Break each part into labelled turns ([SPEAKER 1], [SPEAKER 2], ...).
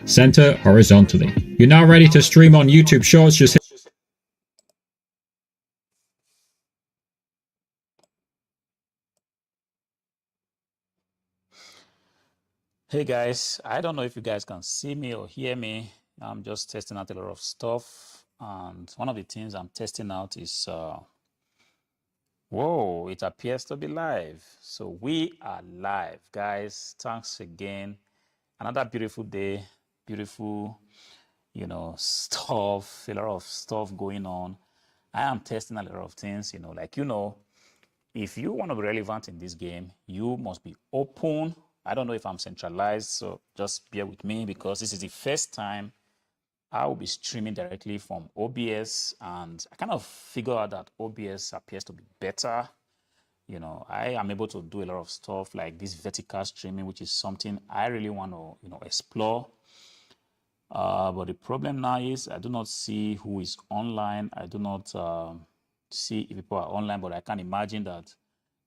[SPEAKER 1] center horizontally. You're now ready to stream on YouTube Shorts. Just hit
[SPEAKER 2] Hey guys, I don't know if you guys can see me or hear me. I'm just testing out a lot of stuff, and one of the things I'm testing out is whoa, it appears to be live. So we are live, guys. Thanks again. Another beautiful day, beautiful, stuff, a lot of stuff going on. I am testing a lot of things, if you want to be relevant in this game, you must be open. I don't know if I'm centralized, so just bear with me because this is the first time I will be streaming directly from OBS, and I kind of figure out that OBS appears to be better. I am able to do a lot of stuff like this vertical streaming, which is something I really want to, explore. But the problem now is I do not see who is online. I do not see if people are online, but I can imagine that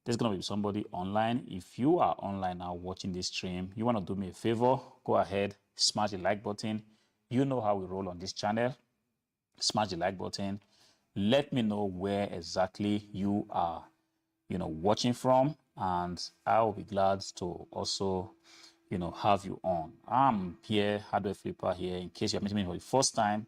[SPEAKER 2] there's going to be somebody online. If you are online now watching this stream, you want to do me a favor, go ahead, smash the like button. You know how we roll on this channel. Smash the like button. Let me know where exactly you are, watching from, and I will be glad to also, have you on. I'm here, Hardware Flipper here, in case you're meeting me for the first time,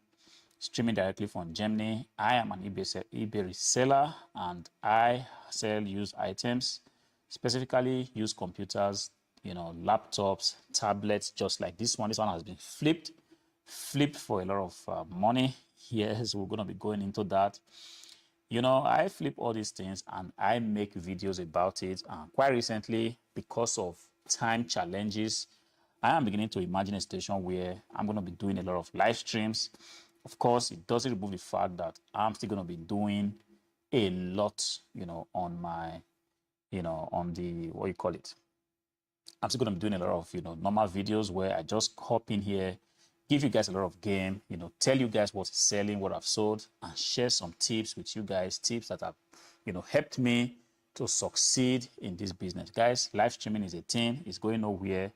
[SPEAKER 2] streaming directly from Germany. I am an eBay reseller, and I sell used items, specifically used computers, laptops, tablets, just like this one. This one has been flipped for a lot of money. Yes, we're going to be going into that. I flip all these things and I make videos about it. And quite recently, because of time challenges, I am beginning to imagine a situation where I'm going to be doing a lot of live streams. Of course, it doesn't remove the fact that I'm still going to be doing a lot, on my, on the, what you call it? I'm still going to be doing a lot of, normal videos where I just hop in here, give you guys a lot of game, tell you guys what's selling, what I've sold, and share some tips with you guys, tips that have, helped me to succeed in this business. Guys, live streaming is a thing. It's going nowhere.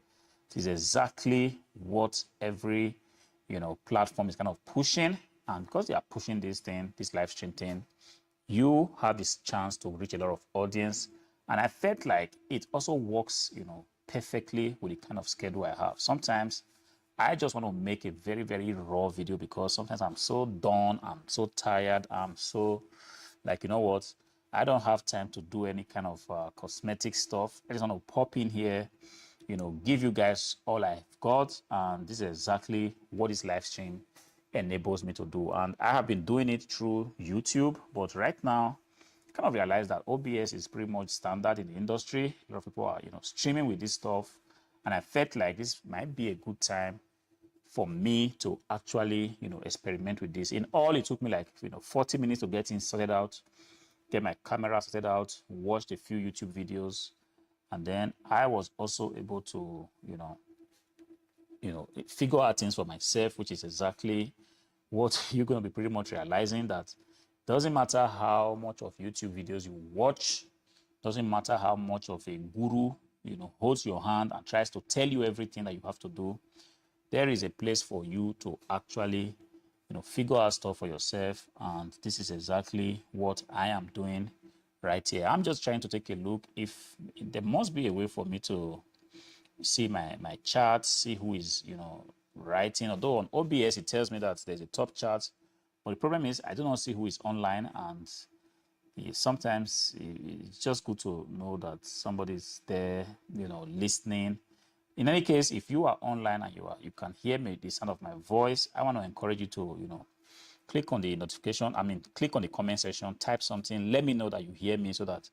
[SPEAKER 2] It is exactly what every, platform is kind of pushing. And because they are pushing this thing, this live stream thing, you have this chance to reach a lot of audience. And I felt like it also works, perfectly with the kind of schedule I have. Sometimes I just want to make a very, very raw video because sometimes I'm so done, I'm so tired, I'm so like, you know what, I don't have time to do any kind of cosmetic stuff. I just want to pop in here, give you guys all I've got. And this is exactly what this live stream enables me to do. And I have been doing it through YouTube, but right now I kind of realized that OBS is pretty much standard in the industry. A lot of people are, streaming with this stuff. And I felt like this might be a good time for me to actually, experiment with this. In all, it took me like, 40 minutes to get things sorted out, get my camera sorted out, watched a few YouTube videos. And then I was also able to, figure out things for myself, which is exactly what you're going to be pretty much realizing, that doesn't matter how much of YouTube videos you watch, doesn't matter how much of a guru, holds your hand and tries to tell you everything that you have to do. There is a place for you to actually, figure out stuff for yourself. And this is exactly what I am doing right here. I'm just trying to take a look if there must be a way for me to see my charts, see who is, writing. Although on OBS, it tells me that there's a top chart. But the problem is I do not see who is online, and sometimes it's just good to know that somebody's there, listening. In any case, if you are online and you can hear me, the sound of my voice, I want to encourage you to, click on the notification. Click on the comment section, type something, let me know that you hear me so that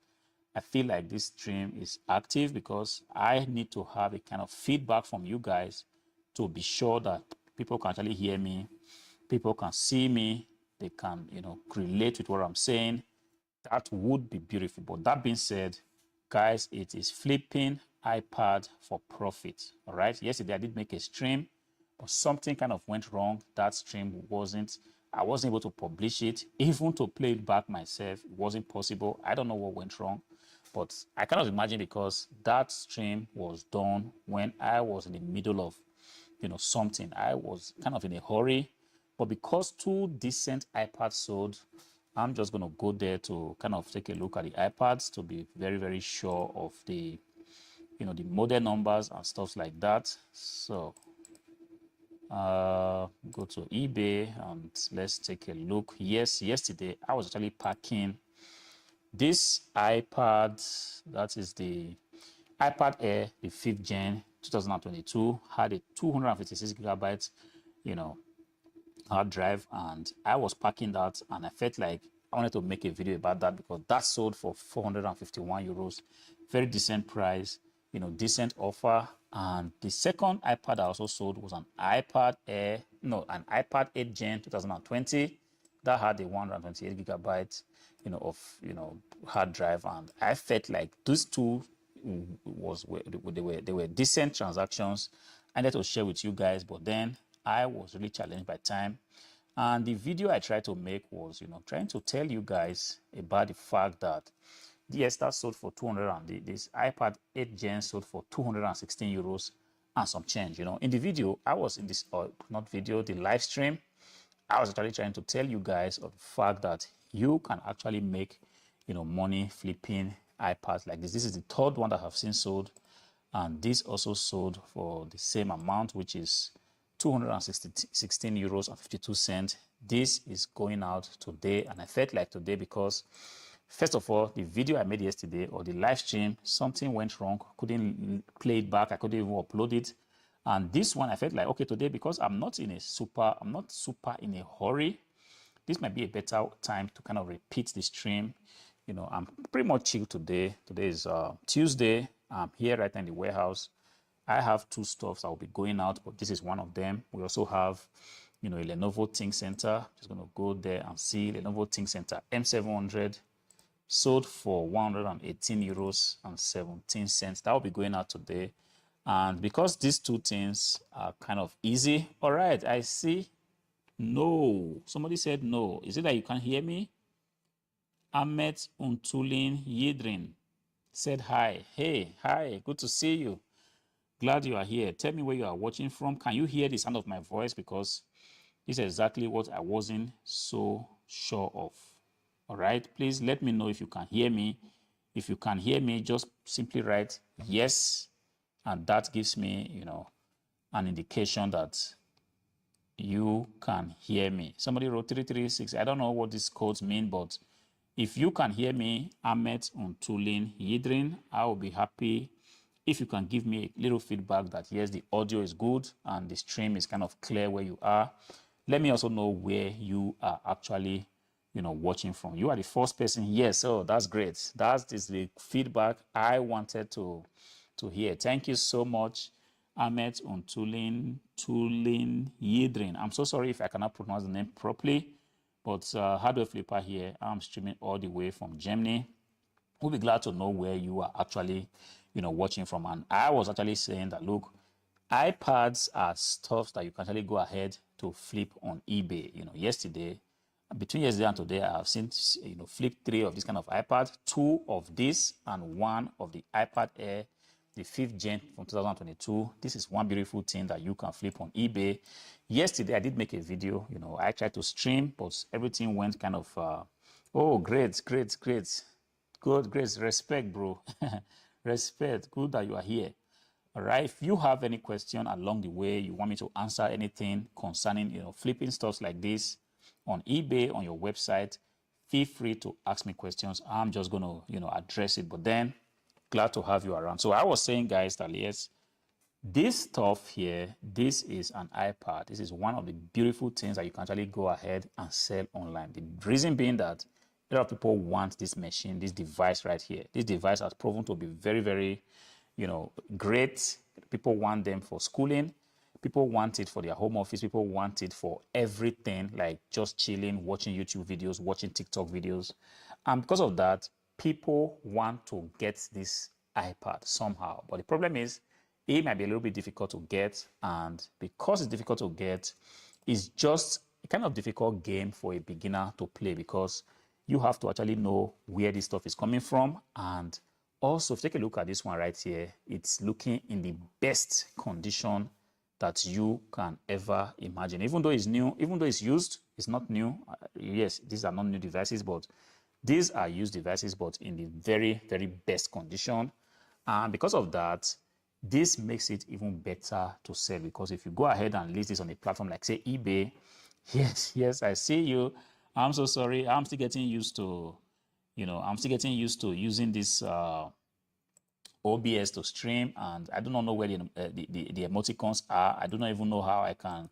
[SPEAKER 2] I feel like this stream is active, because I need to have a kind of feedback from you guys to be sure that people can actually hear me, people can see me, they can, relate with what I'm saying. That would be beautiful. But that being said, guys, it is flipping iPad for profit. All right. Yesterday I did make a stream, but something kind of went wrong. That stream I wasn't able to publish it. Even to play it back myself, it wasn't possible. I don't know what went wrong, but I cannot imagine, because that stream was done when I was in the middle of, something. I was kind of in a hurry, but because two decent iPads sold, I'm just going to go there to kind of take a look at the iPads to be very, very sure of the, the model numbers and stuff like that. So go to eBay and let's take a look. Yes, yesterday I was actually packing this iPad. That is the iPad Air, the 5th gen 2022, had a 256 gigabytes, hard drive, and I was packing that, and I felt like I wanted to make a video about that because that sold for 451 euros, very decent price, decent offer. And the second iPad I also sold was an iPad 8 Gen 2020 that had a 128 gigabytes, of hard drive, and I felt like these two they were decent transactions. I needed to share with you guys, but then I was really challenged by time. And the video I tried to make was, trying to tell you guys about the fact that yes, that sold for 200 and this iPad 8 Gen sold for 216 euros and some change. In the video, I was in this, not video, the live stream, I was actually trying to tell you guys of the fact that you can actually make, money flipping iPads like this. This is the third one that I've seen sold, and this also sold for the same amount, which is 216 euros and 52 cents. This is going out today, and I felt like today because first of all, the video I made yesterday or the live stream, something went wrong. Couldn't play it back. I couldn't even upload it. And this one, I felt like, okay, today, because I'm not super in a hurry, this might be a better time to kind of repeat the stream. I'm pretty much chill today. Today is Tuesday. I'm here right now in the warehouse. I have two stuffs I will be going out, but this is one of them. We also have, a Lenovo ThinkCentre. Just going to go there and see Lenovo ThinkCentre M700 sold for 118 euros and 17 cents. That will be going out today. And because these two things are kind of easy. All right, I see. No, somebody said no. Is it that you can't hear me? Ahmed Untulin Yidrin said hi. Hey, hi, good to see you. Glad you are here. Tell me where you are watching from. Can you hear the sound of my voice? Because this is exactly what I wasn't so sure of. All right, please let me know if you can hear me. If you can hear me, just simply write yes, and that gives me, an indication that you can hear me. Somebody wrote 336. I don't know what these codes mean, but if you can hear me, Ahmed Untulin Yidrin, I will be happy if you can give me a little feedback that yes, the audio is good and the stream is kind of clear where you are. Let me also know where you are actually, watching from. You are the first person. Yes, oh, that's great. That is the feedback I wanted to hear. Thank you so much, Ahmed Untulin Yidrin. I'm so sorry if I cannot pronounce the name properly, but Hardware Flipper here. I'm streaming all the way from Germany. We'll be glad to know where you are actually, watching from. And I was actually saying that, look, iPads are stuff that you can actually go ahead to flip on eBay. Yesterday, between yesterday and today, I have seen, flip 3 of this kind of iPad, 2 of this, and 1 of the iPad Air, the 5th gen from 2022. This is one beautiful thing that you can flip on eBay. Yesterday, I did make a video. I tried to stream, but everything went kind of, oh, great. Good, great. Respect, bro. Respect. Good that you are here. All right. If you have any question along the way, you want me to answer anything concerning, flipping stuff like this on eBay, on your website, feel free to ask me questions. I'm just going to, address it. But then, glad to have you around. So I was saying, guys, that yes, this stuff here, this is an iPad. This is one of the beautiful things that you can actually go ahead and sell online. The reason being that a lot of people want this machine, this device right here. This device has proven to be very, very, great. People want them for schooling. People want it for their home office. People want it for everything, like just chilling, watching YouTube videos, watching TikTok videos. And because of that, people want to get this iPad somehow. But the problem is, it might be a little bit difficult to get. And because it's difficult to get, it's just a kind of difficult game for a beginner to play because you have to actually know where this stuff is coming from. And also, if you take a look at this one right here, it's looking in the best condition that you can ever imagine. Even though it's new, even though it's used, it's not new. Yes, these are not new devices, but these are used devices, but in the very, very best condition. And because of that, this makes it even better to sell, because if you go ahead and list this on a platform like, say, eBay, yes, I see you. I'm so sorry. I'm still getting used to, I'm still getting used to using this OBS to stream, and I do not know where the emoticons are. I do not even know how I can,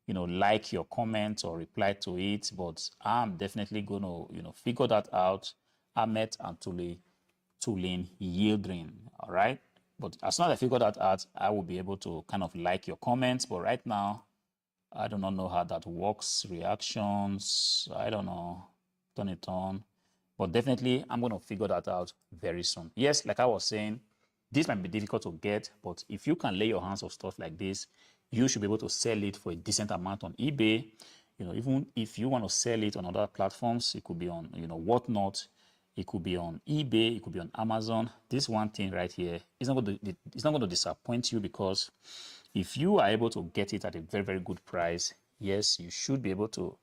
[SPEAKER 2] like your comment or reply to it, but I'm definitely going to, figure that out. Ahmed and Tulin Yildirim, all right? But as soon as I figure that out, I will be able to kind of like your comments. But right now, I do not know how that works. Reactions, I don't know. Turn it on. But definitely, I'm going to figure that out very soon. Yes, like I was saying, this might be difficult to get, but if you can lay your hands on stuff like this, you should be able to sell it for a decent amount on eBay. Even if you want to sell it on other platforms, it could be on, Whatnot, it could be on eBay, it could be on Amazon. This one thing right here is not going to disappoint you, because if you are able to get it at a very, very good price, yes, you should be able to,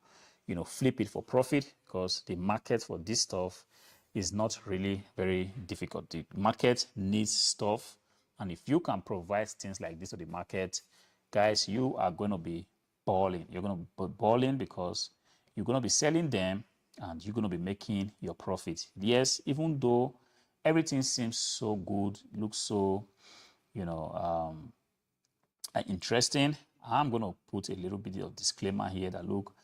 [SPEAKER 2] flip it for profit, because the market for this stuff is not really very difficult. The market needs stuff, and if you can provide things like this to the market, guys, you are going to be balling. You're going to be balling, because you're going to be selling them and you're going to be making your profit. Yes, even though everything seems so good, looks so, interesting, I'm going to put a little bit of disclaimer here that, look,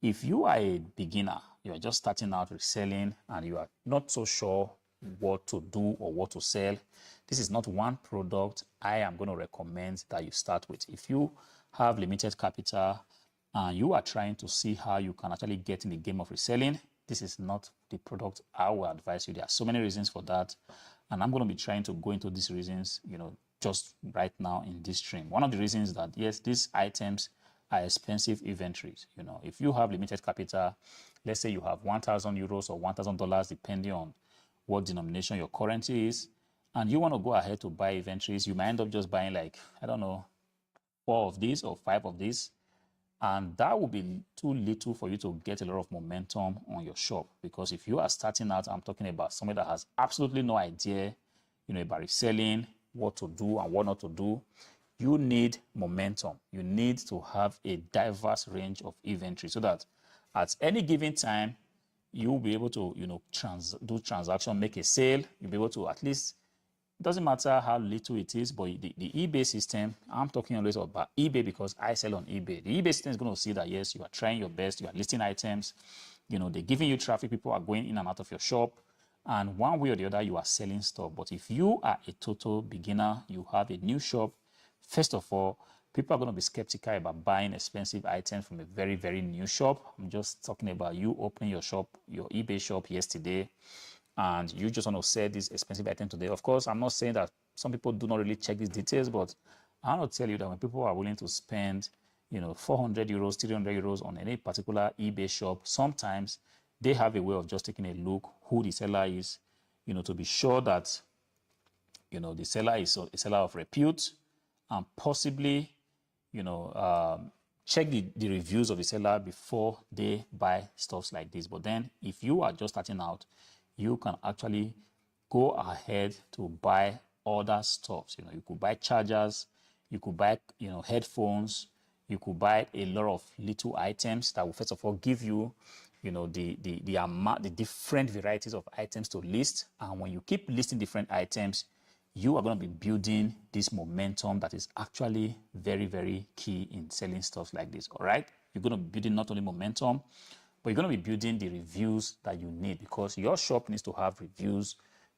[SPEAKER 2] if you are a beginner, you are just starting out reselling, and you are not so sure what to do or what to sell, this is not one product I am going to recommend that you start with. If you have limited capital and you are trying to see how you can actually get in the game of reselling, this is not the product I will advise you. There are so many reasons for that, and I'm going to be trying to go into these reasons, just right now in this stream. One of the reasons that, yes, these items are expensive inventories. If you have limited capital, let's say you have 1,000 euros or $1,000, depending on what denomination your currency is, and you want to go ahead to buy inventories, you might end up just buying, like, I don't know, 4 of these or 5 of these, and that will be too little for you to get a lot of momentum on your shop. Because if you are starting out, I'm talking about somebody that has absolutely no idea, about reselling, what to do and what not to do, you need momentum. You need to have a diverse range of inventory, so that at any given time, you'll be able to, do transaction, make a sale. You'll be able to, at least, it doesn't matter how little it is, but the eBay system, I'm talking always about eBay because I sell on eBay. The eBay system is going to see that, yes, you are trying your best, you are listing items, they're giving you traffic, people are going in and out of your shop, and one way or the other, you are selling stuff. But if you are a total beginner, you have a new shop, first of all, people are going to be skeptical about buying expensive items from a very, very new shop. I'm just talking about you opening your shop, your eBay shop yesterday, and you just want to sell this expensive item today. Of course, I'm not saying that some people do not really check these details, but I want to tell you that when people are willing to spend, 400 euros, 300 euros on any particular eBay shop, sometimes they have a way of just taking a look who the seller is, to be sure that, the seller is a seller of repute, and possibly, check the reviews of the seller before they buy stuff like this. But then if you are just starting out, you can actually go ahead to buy other stuff. You could buy chargers, you could buy, headphones, you could buy a lot of little items that will first of all give you, the amount, the different varieties of items to list. And when you keep listing different items, you are going to be building this momentum that is actually very, very key in selling stuff like this. All right, you're going to be building not only momentum, but you're going to be building the reviews that you need, because your shop needs to have reviews,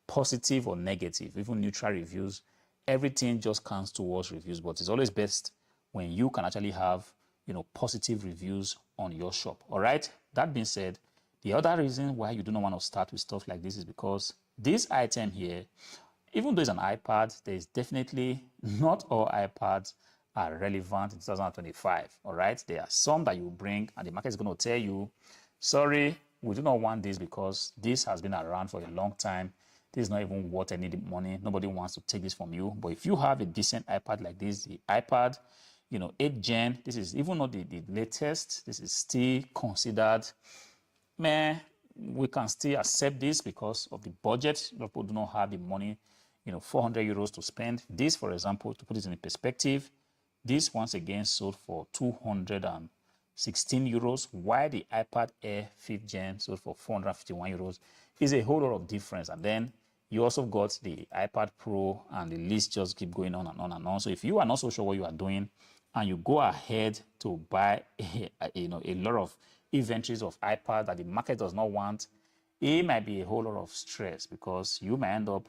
[SPEAKER 2] positive or negative, even neutral reviews. Everything just counts towards reviews, but it's always best when you can actually have, positive reviews on your shop. All right. That being said, the other reason why you do not want to start with stuff like this is because this item here, even though it's an iPad, there is definitely not all iPads are relevant in 2025. All right, there are some that you bring and the market is going to tell you, sorry, we do not want this because this has been around for a long time. This is not even worth any money. Nobody wants to take this from you. But if you have a decent iPad like this, the iPad, 8th gen. This is even not the latest. This is still considered, man, we can still accept this because of the budget. People do not have the money, 400 euros to spend. This, for example, to put it in perspective, this once again sold for 216 euros, while the iPad Air 5th gen sold for 451 euros. Is a whole lot of difference. And then you also got the iPad Pro, and the list just keep going on and on and on. So if you are not so sure what you are doing, and you go ahead to buy a lot of inventories of iPad that the market does not want, it might be a whole lot of stress, because you might end up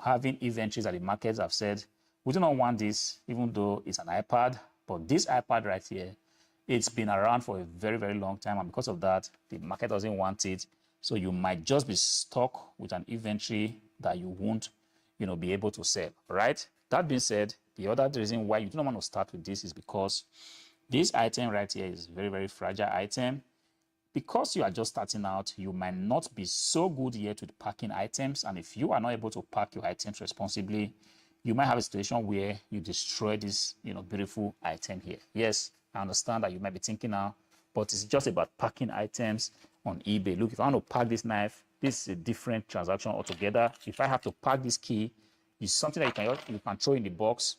[SPEAKER 2] having inventories that the markets have said, we do not want this, even though it's an iPad. But this iPad right here, it's been around for a very, very long time, and because of that, the market doesn't want it. So you might just be stuck with an inventory that you won't be able to sell, right? That being said, the other reason why you do not want to start with this is because this item right here is very, very fragile item. Because you are just starting out, you might not be so good yet with packing items. And if you are not able to pack your items responsibly, you might have a situation where you destroy this, beautiful item here. Yes, I understand that you might be thinking now, but it's just about packing items on eBay. Look, if I want to pack this knife, this is a different transaction altogether. If I have to pack this key, it's something that you can throw in the box,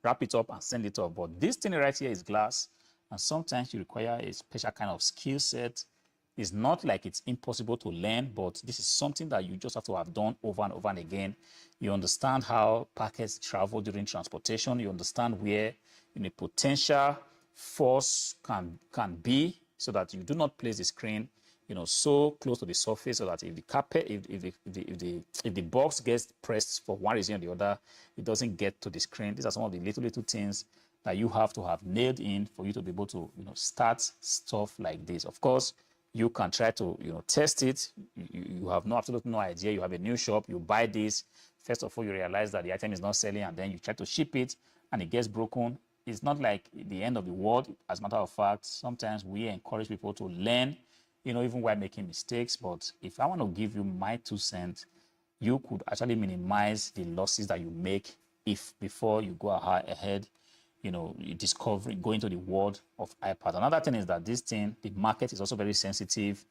[SPEAKER 2] wrap it up, and send it off. But this thing right here is glass, and sometimes you require a special kind of skill set. It's not like it's impossible to learn, but this is something that you just have to have done over and over and again. You understand how packets travel during transportation. You understand where potential force can be, so that you do not place the screen so close to the surface, so that if the carpet, if the box gets pressed for one reason or the other, it doesn't get to the screen. These are some of the little things that you have to have nailed in for you to be able to start stuff like this. Of course, you can try to test it. You have absolutely no idea. You have a new shop, you buy this. First of all, you realize that the item is not selling, and then you try to ship it and it gets broken. It's not like the end of the world. As a matter of fact, sometimes we encourage people to learn, even while making mistakes. But if I want to give you my 2 cents, you could actually minimize the losses that you make if before you go ahead, go into the world of iPad. Another thing is that this thing, the market is also very sensitive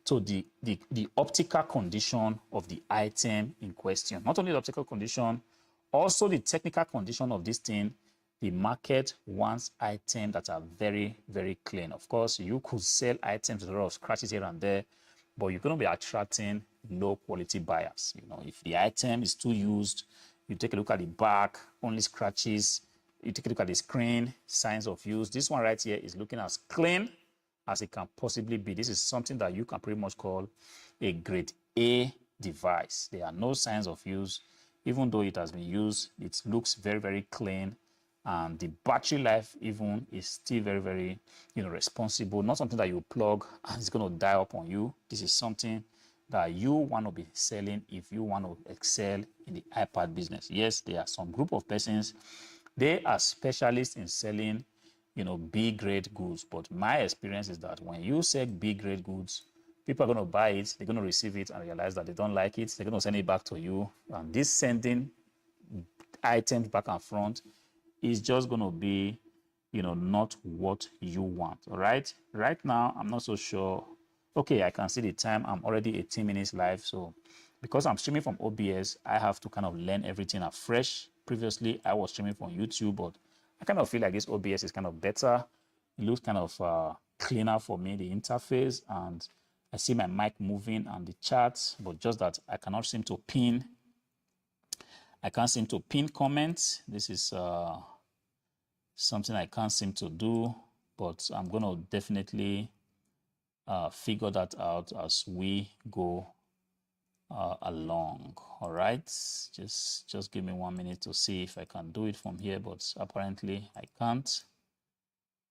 [SPEAKER 2] to the optical condition of the item in question. Not only the optical condition, also the technical condition of this thing. The market wants items that are very, very clean. Of course, you could sell items with a lot of scratches here and there, but you're going to be attracting low quality buyers. If the item is too used, you take a look at the back, only scratches. You take a look at the screen, signs of use. This one right here is looking as clean as it can possibly be. This is something that you can pretty much call a grade A device. There are no signs of use. Even though it has been used, it looks very, very clean. And the battery life even is still very, very, responsible. Not something that you plug and it's going to die up on you. This is something that you want to be selling if you want to excel in the iPad business. Yes, there are some group of persons, they are specialists in selling, B-grade goods. But my experience is that when you sell B-grade goods, people are going to buy it, they're going to receive it and realize that they don't like it. They're going to send it back to you. And this sending items back and front is just going to be, not what you want. All right. Right now, I'm not so sure. Okay, I can see the time. I'm already 18 minutes live. So because I'm streaming from OBS, I have to kind of learn everything afresh. Previously, I was streaming from YouTube, but I kind of feel like this OBS is kind of better. It looks kind of cleaner for me, the interface, and I see my mic moving and the chat, but just that I cannot seem to pin. I can't seem to pin comments. This is something I can't seem to do, but I'm going to definitely figure that out as we go along. All right, just give me 1 minute to see if I can do it from here, but apparently I can't.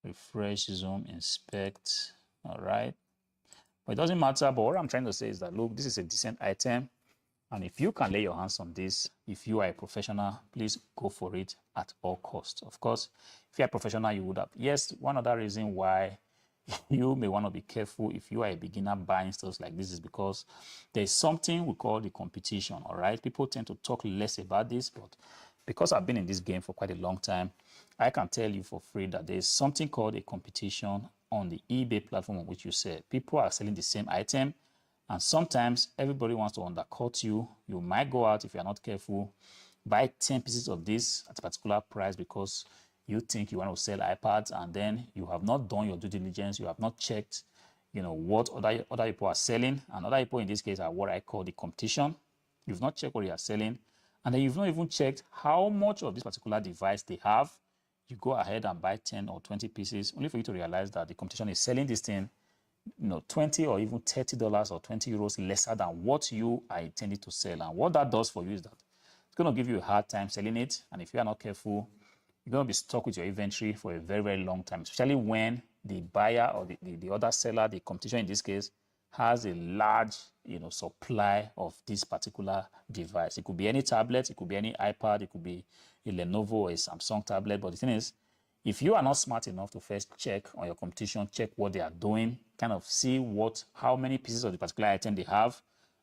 [SPEAKER 2] Refresh, zoom, inspect. All right, but it doesn't matter. But what I'm trying to say is that, look, this is a decent item, and if you can lay your hands on this, if you are a professional, please go for it at all costs. Of course, if you're a professional, you would have. Yes, one other reason why you may want to be careful if you are a beginner buying stuff like this is because there's something we call the competition. All right, people tend to talk less about this, but because I've been in this game for quite a long time, I can tell you for free that there's something called a competition on the eBay platform on which you sell. People are selling the same item, and sometimes everybody wants to undercut you. You might go out, if you're not careful, buy 10 pieces of this at a particular price because you think you want to sell iPads, and then you have not done your due diligence. You have not checked, what other people are selling, and other people in this case are what I call the competition. You've not checked what they are selling, and then you've not even checked how much of this particular device they have. You go ahead and buy 10 or 20 pieces, only for you to realize that the competition is selling this thing, 20 or even $30 or 20 euros lesser than what you are intending to sell. And what that does for you is that it's going to give you a hard time selling it. And if you are not careful, you're going to be stuck with your inventory for a very, very long time, especially when the buyer or the other seller, the competition in this case, has a large, supply of this particular device. It could be any tablet, it could be any iPad, it could be a Lenovo or a Samsung tablet. But the thing is, if you are not smart enough to first check on your competition, check what they are doing, kind of see how many pieces of the particular item they have,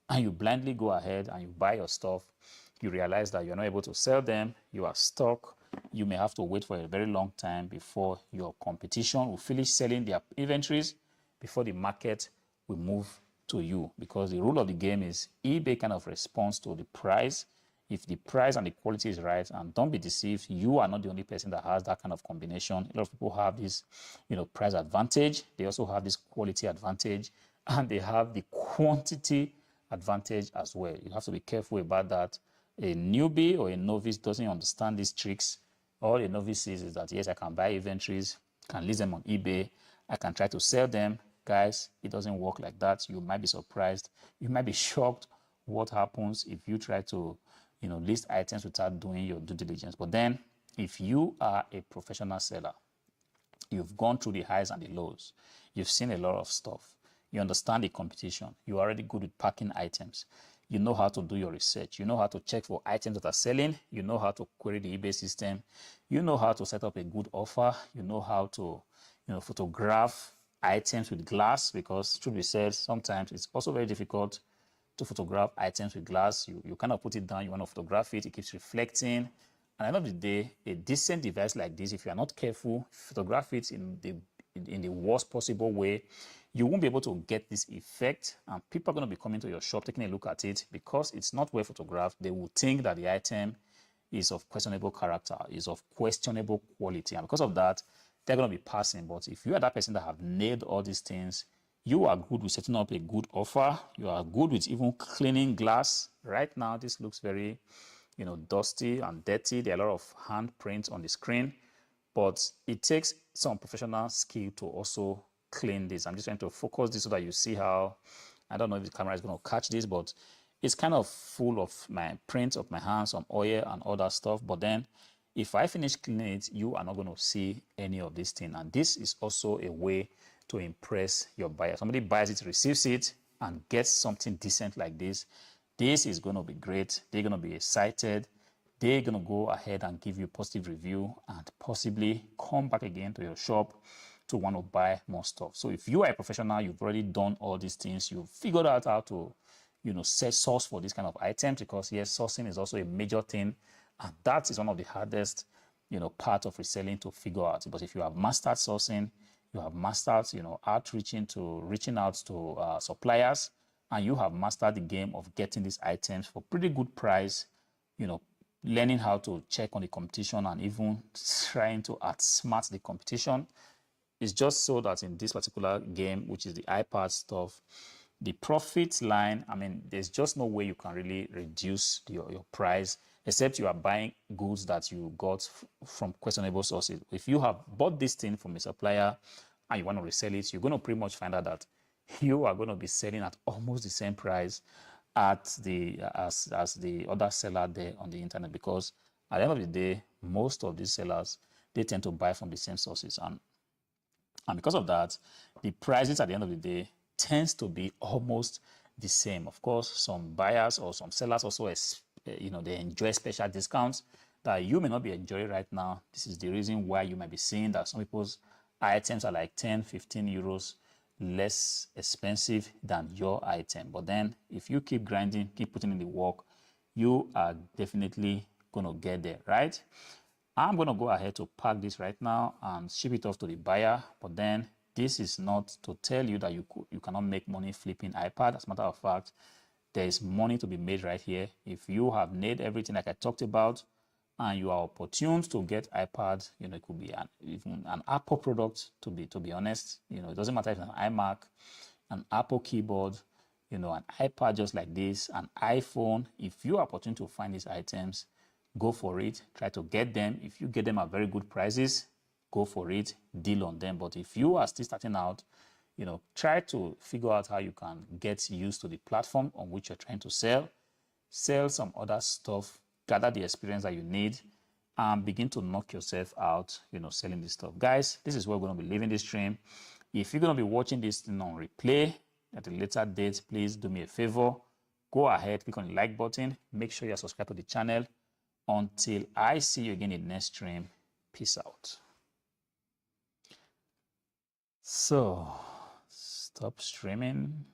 [SPEAKER 2] and you blindly go ahead and you buy your stuff, you realize that you're not able to sell them, you are stuck, you may have to wait for a very long time before your competition will finish selling their inventories, before the market will move to you. Because the rule of the game is eBay kind of responds to the price. If the price and the quality is right, and don't be deceived, you are not the only person that has that kind of combination. A lot of people have this, price advantage. They also have this quality advantage, and they have the quantity advantage as well. You have to be careful about that. A newbie or a novice doesn't understand these tricks. All a novice sees is that, yes, I can buy inventories, can list them on eBay, I can try to sell them. Guys, it doesn't work like that. You might be surprised. You might be shocked what happens if you try to, list items without doing your due diligence. But then, if you are a professional seller, you've gone through the highs and the lows, you've seen a lot of stuff, you understand the competition, you're already good with packing items, you know how to do your research, you know how to check for items that are selling, you know how to query the eBay system, you know how to set up a good offer, you know how to, photograph items with glass, because truth be said, sometimes it's also very difficult to photograph items with glass. You kind of put it down, you want to photograph it, it keeps reflecting. And at the end of the day, a decent device like this, if you are not careful, photograph it in the worst possible way, you won't be able to get this effect. And people are going to be coming to your shop, taking a look at it, because it's not well photographed. They will think that the item is of questionable character, is of questionable quality. And because of that, they're going to be passing. But if you are that person that have nailed all these things, you are good with setting up a good offer. You are good with even cleaning glass. Right now, this looks very, dusty and dirty. There are a lot of handprints on the screen, but it takes some professional skill to also clean this. I'm just trying to focus this so that you see how, I don't know if the camera is going to catch this, but it's kind of full of my prints of my hands, some oil and all that stuff. But then if I finish cleaning it, you are not going to see any of this thing. And this is also a way to impress your buyer. Somebody buys it, receives it, and gets something decent like this. This is going to be great. They're going to be excited. They're going to go ahead and give you a positive review and possibly come back again to your shop to want to buy more stuff. So if you are a professional, you've already done all these things, you've figured out how to, set source for this kind of items, because yes, sourcing is also a major thing. And that is one of the hardest, part of reselling to figure out. But if you have mastered sourcing, you have mastered, reaching out to suppliers, and you have mastered the game of getting these items for pretty good price, learning how to check on the competition and even trying to outsmart the competition. It's just so that in this particular game, which is the iPad stuff, the profit line, there's just no way you can really reduce your price, except you are buying goods that you got from questionable sources. If you have bought this thing from a supplier and you want to resell it, you're going to pretty much find out that you are going to be selling at almost the same price as the other seller there on the internet, because at the end of the day, most of these sellers, they tend to buy from the same sources. And because of that, the prices at the end of the day tends to be almost the same. Of course, some buyers or some sellers also, they enjoy special discounts that you may not be enjoying right now. This is the reason why you might be seeing that some people's items are like 10, 15 euros less expensive than your item. But then if you keep grinding, keep putting in the work, you are definitely going to get there, right? I'm going to go ahead to pack this right now and ship it off to the buyer. But then this is not to tell you that you cannot make money flipping iPad. As a matter of fact, there is money to be made right here. If you have nailed everything like I talked about, and you are opportune to get iPad, you know, it could be even an Apple product, to be honest. You know, it doesn't matter if it's an iMac, an Apple keyboard, you know, an iPad just like this, an iPhone. If you are opportune to find these items, go for it. Try to get them. If you get them at very good prices, go for it. Deal on them. But if you are still starting out, you know, try to figure out how you can get used to the platform on which you're trying to sell. Sell some other stuff, gather the experience that you need, and begin to knock yourself out, you know, selling this stuff. Guys, this is where we're going to be leaving this stream. If you're going to be watching this thing on replay at a later date, please do me a favor. Go ahead, click on the like button. Make sure you're subscribed to the channel. Until I see you again in the next stream, peace out. So, stop streaming.